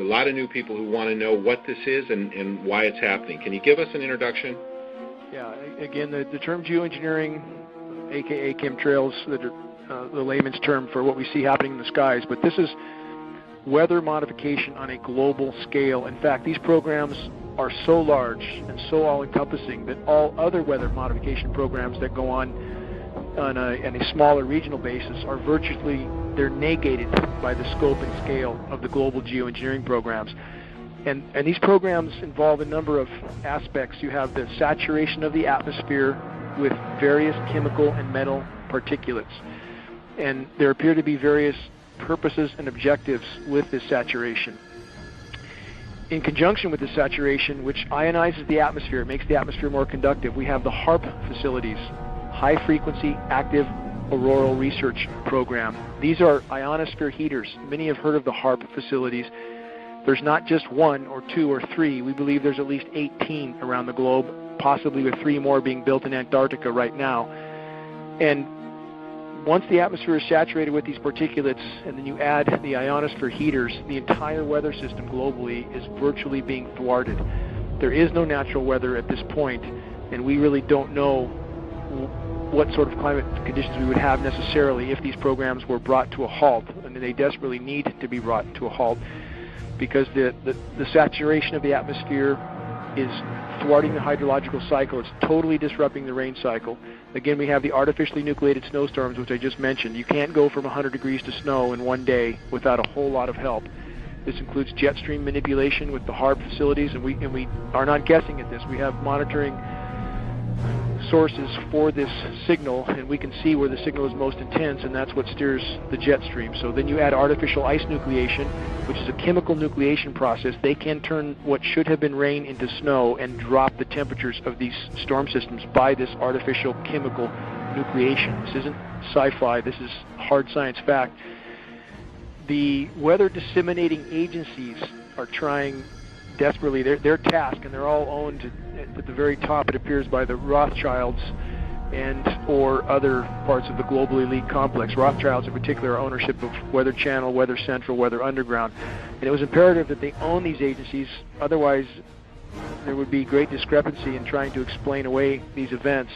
lot of new people who want to know what this is and why it's happening. Can you give us an introduction? Yeah, again, the term geoengineering, aka chemtrails, the layman's term for what we see happening in the skies, but this is weather modification on a global scale. In fact, these programs are so large and so all-encompassing that all other weather modification programs that go on a smaller regional basis are they're negated by the scope and scale of the global geoengineering programs. And these programs involve a number of aspects. You have the saturation of the atmosphere with various chemical and metal particulates. And there appear to be various purposes and objectives with this saturation. In conjunction with the saturation, which ionizes the atmosphere, it makes the atmosphere more conductive, we have the HAARP facilities, High Frequency Active Auroral Research Program. These are ionosphere heaters. Many have heard of the HAARP facilities. There's not just one or two or three. We believe there's at least 18 around the globe, possibly with 3 more being built in Antarctica right now. And once the atmosphere is saturated with these particulates, and then you add the ionosphere heaters, the entire weather system globally is virtually being thwarted. There is no natural weather at this point, and we really don't know what sort of climate conditions we would have necessarily if these programs were brought to a halt, and they desperately need to be brought to a halt, because the saturation of the atmosphere is thwarting the hydrological cycle. It's totally disrupting the rain cycle. Again, we have the artificially nucleated snowstorms, which I just mentioned. You can't go from 100 degrees to snow in one day without a whole lot of help. This includes jet stream manipulation with the HAARP facilities, and we are not guessing at this. We have monitoring sources for this signal, and we can see where the signal is most intense, and that's what steers the jet stream. So then you add artificial ice nucleation, which is a chemical nucleation process. They can turn what should have been rain into snow and drop the temperatures of these storm systems by this artificial chemical nucleation. This isn't sci-fi, this is hard science fact. The weather disseminating agencies are trying desperately their task, and they're all owned at the very top, it appears, by the Rothschilds and or other parts of the global elite complex. Rothschilds in particular are ownership of Weather Channel, Weather Central, Weather Underground, and it was imperative that they own these agencies, otherwise there would be great discrepancy in trying to explain away these events.